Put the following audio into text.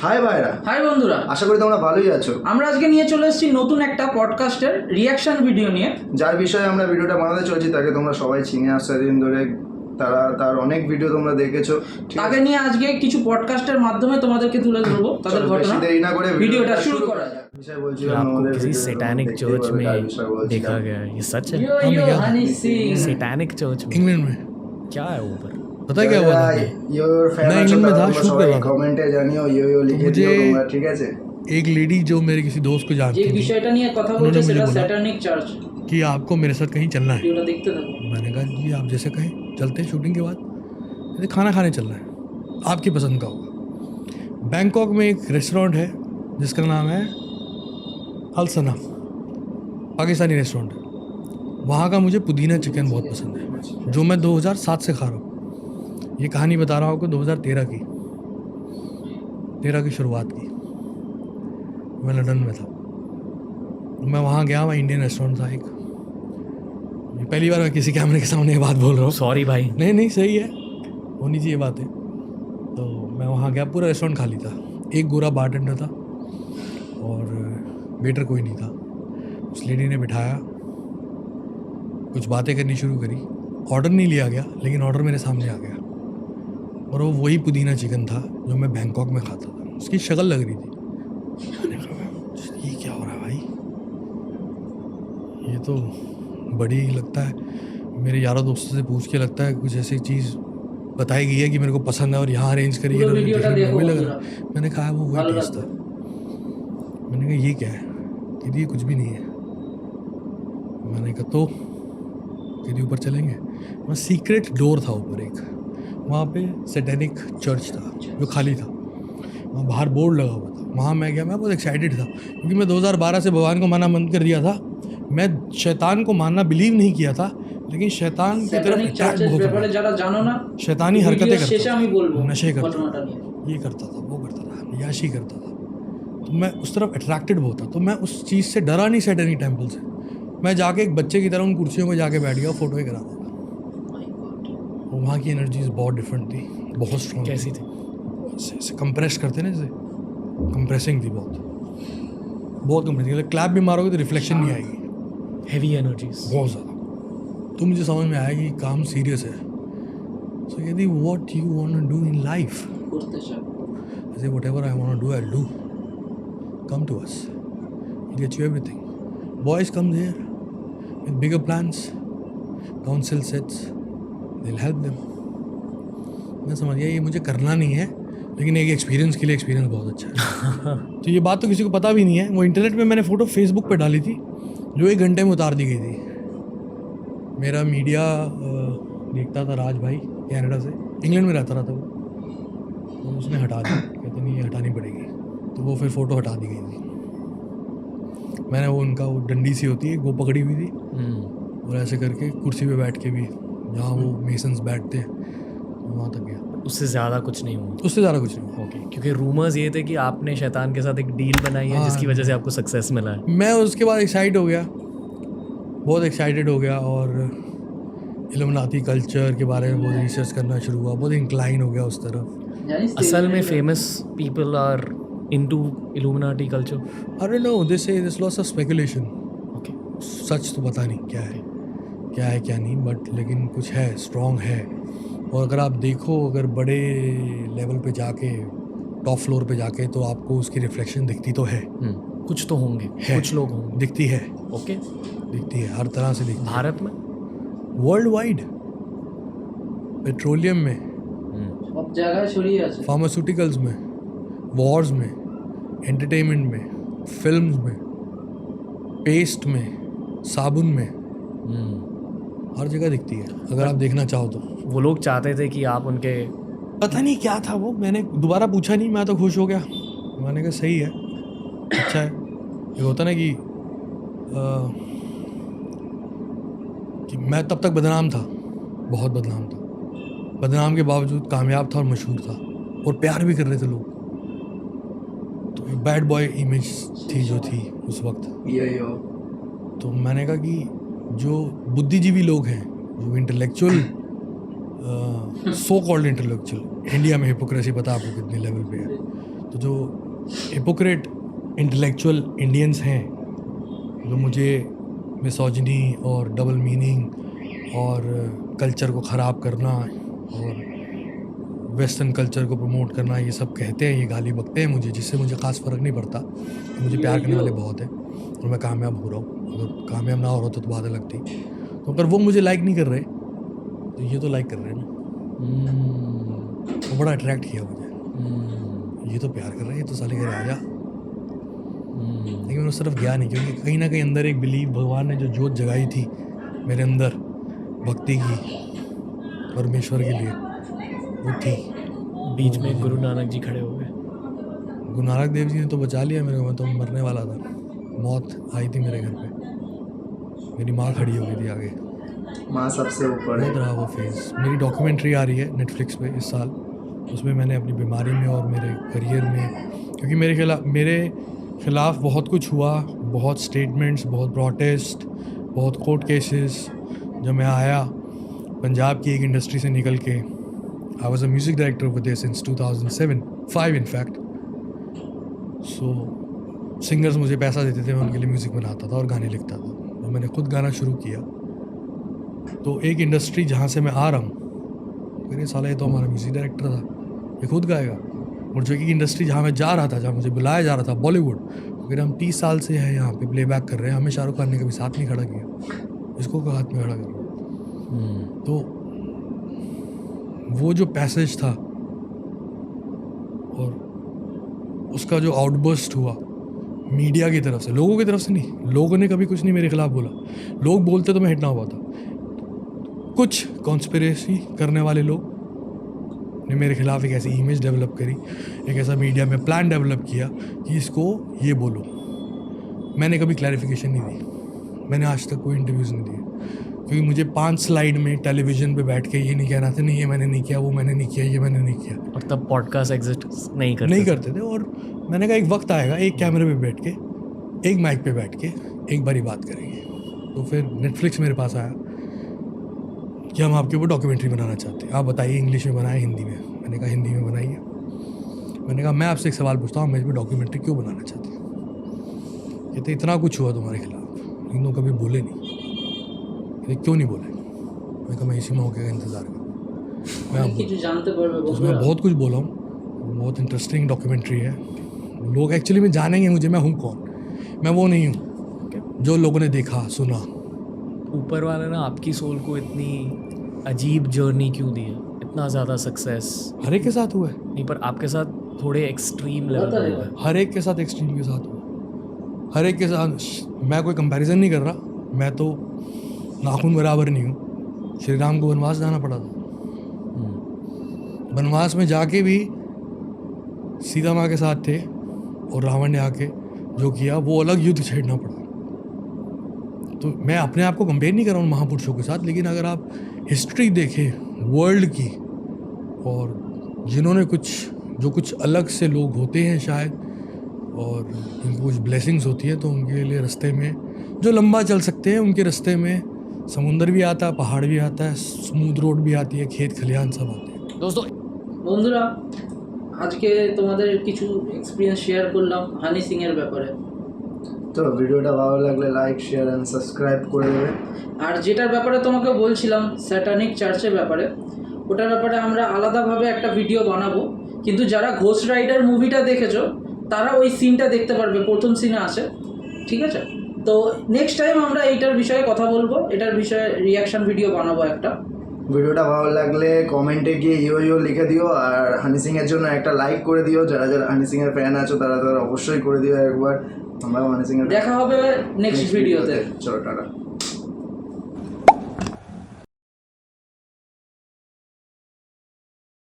High ভাইরা, high বন্ধুরা, আশা করি তোমরা ভালোই আছো। আমরা আজকে নিয়ে চলে এসেছি নতুন একটা পডকাস্টের রিয়াকশন ভিডিও নিয়ে। যার বিষয়ে আমরা ভিডিওটা বানাতে চলেছি তাকে তোমরা সবাই চিনে আসছো দিন ধরে, তার অনেক ভিডিও তোমরা দেখেছো। তাকে নিয়ে আজকে কিছু পডকাস্টের মাধ্যমে তোমাদেরকে তুলে ধরবো তাদের ঘটনা। দেরি না করে ভিডিওটা শুরু করা যাক। বিষয় বলছিলাম आपको আমাদের किसी सैटानिक चर्च में देखा गया है, ये सच है? यो हनी सिंह, सैटानिक चर्च में इंग्लैंड में क्या है ऊपर? पता है क्या हुआ था? मैं इंग्लैंड में था, शूट कर रहा था। কমেন্টে জানিও ইয়ো লিখে मुझे দিও তোমরা, ঠিক আছে? एक लेडी जो मेरे किसी दोस्त को যে जानती थी বিষয়টা নিয়ে কথা বলছে उन्होंने সেটা मुझे बोला স্যাটানিক চার্চ। कि आपको मेरे साथ कहीं चलना है। ভিডিওটা দেখতে থাকো। मैंने कहा जी आप जैसे कहें, चलते हैं शूटिंग के बाद। कहते खाना खाने चलना है, आपकी पसंद का होगा। बैंकॉक में एक रेस्टोरेंट है जिसका नाम है अल सना, पाकिस्तानी रेस्टोरेंट है। वहाँ का मुझे पुदीना चिकन बहुत पसंद है, जो मैं 2007 से खा रहा हूँ। ये कहानी बता रहा हूँ आपको 2013 की शुरुआत की। मैं लंदन में था, मैं वहाँ गया, वहाँ इंडियन रेस्टोरेंट था एक। ये पहली बार मैं किसी कैमरे के सामने ये बात बोल रहा हूँ। सॉरी भाई। नहीं सही है, होनी चाहिए बातें। तो मैं वहाँ गया, पूरा रेस्टोरेंट खाली था, एक गोरा बारटेंडर था और वेटर कोई नहीं था। उस लेडी ने बिठाया, कुछ बातें करनी शुरू करी। ऑर्डर नहीं लिया गया, लेकिन ऑर्डर मेरे सामने आ गया और वो वही पुदीना चिकन था जो मैं बैंकॉक में खाता था। उसकी शक्ल लग रही थी। मैंने कहा ये क्या हो रहा है भाई, ये तो बड़ी लगता है। मेरे यारों दोस्तों से पूछ के लगता है कुछ ऐसी चीज़ बताई गई है कि मेरे को पसंद है और यहाँ अरेंज करी है, पूरा वीडियोটা দেখো वही लग বন্ধুরা। रहा। मैंने कहा वो वही टेस्ट था। मैंने कहा ये क्या है, कि ये कुछ भी नहीं है। मैंने कहा तो कि ऊपर चलेंगे। वहाँ सीक्रेट डोर था ऊपर एक, वहाँ पे सैटेनिक चर्च था जो खाली था। वहाँ बाहर बोर्ड लगा हुआ था, वहाँ मैं गया। मैं बहुत एक्साइटेड था क्योंकि मैं 2012 से भगवान को मानना बंद कर दिया था। मैं शैतान को मानना बिलीव नहीं किया था, लेकिन शैतान की तरफ স্যাটানিক अट्रैक्ट চার্চের बहुत ব্যাপারে हुआ। যারা জানো না, शैतानी हरकतें ভিডিও करता শেষে আমি বলবো था, नशे करता ঘটনাটা था, নিয়ে। ये करता था, वो करता था, याशी करता था। तो मैं उस तरफ अट्रैक्टेड बहुत था। तो मैं उस चीज़ से डरा नहीं, सैटेनिक टेम्पल से। मैं जाके एक बच्चे की तरह उन कुर्सियों में जाके बैठ गया, फोटो ही करा दिया। और वहाँ की एनर्जीज बहुत डिफरेंट थी, बहुत स्ट्रॉन्ग। कैसी थी? ऐसे कंप्रेस करते ना, जैसे कंप्रेसिंग थी, बहुत कंप्रेसिंग। क्लैप भी मारोगे तो रिफ्लेक्शन नहीं आएगी, हेवी एनर्जीज बहुत ज़्यादा। तो मुझे समझ में आया कि काम सीरियस है। सो यदि what you want to do in life, করতে চাও। I say whatever I want to do, I'll do. Come to us, we'll get you everything. Boys come here with bigger plans, council sets, they'll help them. मैं समझ गया ये मुझे करना नहीं है, लेकिन एक एक्सपीरियंस के लिए एक्सपीरियंस बहुत अच्छा है। तो ये बात तो किसी को पता भी नहीं है। वो इंटरनेट पे मैंने फ़ोटो फेसबुक पे डाली थी, जो 1 घंटे में उतार दी गई थी। मेरा मीडिया देखता था, राज भाई कनाडा से, इंग्लैंड में रहता रहा था वो, तो उसने हटा दी, कहते नहीं ये हटानी पड़ेगी। तो वो फिर फ़ोटो हटा दी गई थी। मैंने वो उनका वो डंडी सी होती है वो पकड़ी हुई थी और ऐसे करके कुर्सी पे बैठ के भी, जहाँ वो मेसन्स बैठते हैं वहाँ तक गया। उससे ज़्यादा कुछ नहीं हुआ? उससे ज़्यादा कुछ नहीं हुआ। ओके, क्योंकि रूमर्स ये थे कि आपने शैतान के साथ एक डील बनाई है हाँ। जिसकी वजह से आपको सक्सेस मिला है। मैं उसके बाद एक्साइट हो गया, बहुत एक्साइटेड हो गया और इल्यूमिनाटी कल्चर के बारे में बहुत रिसर्च करना शुरू हुआ, बहुत इंक्लाइन हो गया उस तरफ। জানিস তো, असल में famous people are into Illuminati culture. I don't know, this is lots of speculation. Okay, सच तो पता नहीं क्या है क्या नहीं, बट लेकिन कुछ है, स्ट्रॉन्ग है। और अगर आप देखो, अगर बड़े लेवल पे जाके, टॉप फ्लोर पे जाके, तो आपको उसकी रिफ्लेक्शन दिखती तो है, कुछ तो होंगे, है। कुछ लोग होंगे। दिखती है, ओके, दिखती है, हर तरह से दिखती है। भारत में वर्ल्ड वाइड, पेट्रोलियम में, সব জায়গায় ছড়িয়ে আছে। फार्मास्यूटिकल्स में, वॉर्स में, एंटरटेनमेंट में, फिल्म्स में, पेस्ट में, साबुन में, हर जगह दिखती है अगर आप देखना चाहो तो। वो लोग चाहते थे कि आप उनके, पता नहीं क्या था वो, मैंने दोबारा पूछा नहीं, मैं तो खुश हो गया। मैंने कहा सही है, अच्छा है। ये होता ना कि मैं तब तक बदनाम था, बहुत बदनाम था, बदनाम के बावजूद कामयाब था और मशहूर था और प्यार भी कर रहे थे लोग। तो बैड बॉय इमेज थी जो थी उस वक्त। ইয়ো तो मैंने कहा कि जो बुद्धिजीवी लोग हैं, जो intellectual so called intellectual, India में हिपोक्रेसी पता आपको कितने लेवल पे है, तो जो हिपोक्रेट इंटेलेक्चुअल इंडियंस हैं जो मुझे मिसोजिनी और डबल मीनिंग और कल्चर को ख़राब करना और वेस्टर्न कल्चर को प्रमोट करना ये सब कहते हैं, ये गाली बकते हैं मुझे, जिससे मुझे ख़ास फ़र्क नहीं पड़ता। मुझे प्यार करने वाले बहुत हैं और मैं कामयाब हो रहा हूँ। अगर कामयाब ना हो रहा तो बात अलग थी। तो अगर वो मुझे लाइक नहीं कर रहे तो ये तो लाइक कर रहे हैं ना। वो बड़ा अट्रैक्ट किया मुझे, ये तो प्यार कर रहे हैं, ये तो साले घर आ जा। लेकिन मैं उस तरफ गया नहीं, क्योंकि कहीं ना कहीं अंदर एक बिलीव, भगवान ने जो जोत जगाई थी मेरे अंदर भक्ति की, परमेश्वर के लिए, वो थी। बीच में गुरु नानक जी खड़े हो गए। गुरु नानक देव जी ने तो बचा लिया मेरे को, मैं तो मरने वाला था। मौत आई थी मेरे घर पे, मेरी माँ खड़ी हो गई थी आगे। माँ सबसे ऊपर है। बहुत रहा वो फेज़। मेरी डॉक्यूमेंट्री आ रही है नेटफ्लिक्स पे इस साल, उसमें मैंने अपनी बीमारी में और मेरे करियर में, क्योंकि मेरे खिलाफ बहुत कुछ हुआ, बहुत स्टेटमेंट्स, बहुत प्रोटेस्ट, बहुत कोर्ट केसेस। जब मैं आया पंजाब की एक इंडस्ट्री से निकल के, I was a music director over there since 2005 in fact. So singers मुझे पैसा देते थे, मैं उनके लिए म्यूज़िक बनाता था और गाने लिखता था। तो मैंने खुद गाना शुरू किया। तो एक इंडस्ट्री जहाँ से मैं आ रहा हूँ, मेरे साला ये तो हमारा म्यूज़िक डायरेक्टर था, ये खुद गाएगा। और जो कि इंडस्ट्री जहाँ मैं जा रहा था, जहाँ मुझे बुलाया जा रहा था, बॉलीवुड, अगर हम 30 साल से हैं यहाँ पे प्लेबैक कर रहे हैं, हमें शाहरुख खान ने कभी साथ नहीं खड़ा किया, इसको का हाथ में खड़ा कर। तो वो जो पैसेज था और उसका जो आउटबर्स्ट हुआ मीडिया की तरफ से, लोगों की तरफ से नहीं, लोगों ने कभी कुछ नहीं मेरे खिलाफ बोला। लोग बोलते तो मैं हिट ना हुआ था। कुछ कॉन्स्पिरेसी करने वाले लोग ने मेरे खिलाफ एक ऐसी इमेज डेवलप करी, एक ऐसा मीडिया में प्लान डेवलप किया कि इसको ये बोलो। मैंने कभी क्लैरिफिकेशन नहीं दी, मैंने आज तक कोई इंटरव्यूज़ नहीं दिए, क्योंकि मुझे 5 स्लाइड में टेलीविज़न पे बैठ के ये नहीं कहना था, नहीं ये मैंने नहीं किया, वो मैंने नहीं किया, ये मैंने नहीं किया। और तब पॉडकास्ट एग्जिस्ट नहीं करते थे। और मैंने कहा एक वक्त आएगा, एक कैमरे पे बैठ के, एक माइक पे बैठ के एक बारी बात करेंगे। तो फिर नेटफ्लिक्स मेरे पास आया कि हम आपके ऊपर डॉक्यूमेंट्री बनाना चाहते हैं, आप बताइए इंग्लिश में बनाए हिंदी में। मैंने कहा हिंदी में बनाइए। मैंने कहा मैं आपसे एक सवाल पूछता हूँ, मैं इस पर डॉक्यूमेंट्री क्यों बनाना चाहती हूँ? कहते इतना कुछ हुआ तुम्हारे खिलाफ, लेकिन तुम कभी बोले नहीं। कहते क्यों नहीं बोले? मैं कहा मैं इसी मौके का इंतज़ार करूँ। मैं उसमें बहुत कुछ बोला हूँ, बहुत इंटरेस्टिंग डॉक्यूमेंट्री है। लोग एक्चुअली में जानेंगे मुझे, मैं हूँ कौन। मैं वो नहीं हूँ जो लोगों ने देखा सुना। ऊपर वाले ने आपकी सोल को इतनी अजीब जर्नी क्यों दी है, इतना ज़्यादा सक्सेस? हर एक के साथ हुआ है। नहीं, पर आपके साथ थोड़े एक्सट्रीम लेवल पे हुआ है। हर एक के साथ एक्सट्रीम के साथ हुआ, हर एक के साथ। मैं कोई कंपैरिजन नहीं कर रहा, मैं तो नाखून बराबर नहीं हूँ। श्री राम को वनवास जाना पड़ा था, वनवास में जाके भी सीता माँ के साथ थे, और रावण ने आके जो किया वो अलग युद्ध छेड़ना पड़ा। तो मैं अपने आप को कंपेयर नहीं कर रहा हूँ महापुरुषों के साथ, लेकिन अगर आप हिस्ट्री देखें वर्ल्ड की, और जिन्होंने कुछ अलग से लोग होते हैं शायद, और जिनको कुछ ब्लेसिंग्स होती है, तो उनके लिए रास्ते में जो लंबा चल सकते हैं, उनके रास्ते में समुंदर भी आता है, पहाड़ भी आता है, स्मूथ रोड भी आती है, खेत खलिहान सब आते हैं। दोस्तों বন্ধুরা, আজকে তোমাদের কিছু এক্সপিরিয়েন্স শেয়ার করলাম হানি সিং এর ব্যাপারে। তো ভিডিওটা ভালো লাগলে লাইক শেয়ার অ্যান্ড সাবস্ক্রাইব করে দেবে। আর যেটার ব্যাপারে তোমাকে বলছিলাম স্যাটানিক চার্চের ব্যাপারে, ওটার ব্যাপারে আমরা আলাদাভাবে একটা ভিডিও বানাবো। কিন্তু যারা ঘোস্ট রাইডার মুভিটা দেখেছো তারা ওই সিনটা দেখতে পারবে, প্রথম সিনে আছে, ঠিক আছে? তো নেক্সট টাইম আমরা এইটার বিষয়ে কথা বলবো, এটার বিষয়ে রিয়াকশন ভিডিও বানাবো একটা। ভিডিওটা ভালো লাগলে কমেন্টে গিয়ে ইও লিখে দিও, আর হানি সিং এর জন্য একটা লাইক করে দিও। যারা যারা হানি সিং এর ফ্যান আছো তারা অবশ্যই করে দিও একবার। আমরা হানি সিং এর দেখা হবে নেক্সট ভিডিওতে। চলো টাটা।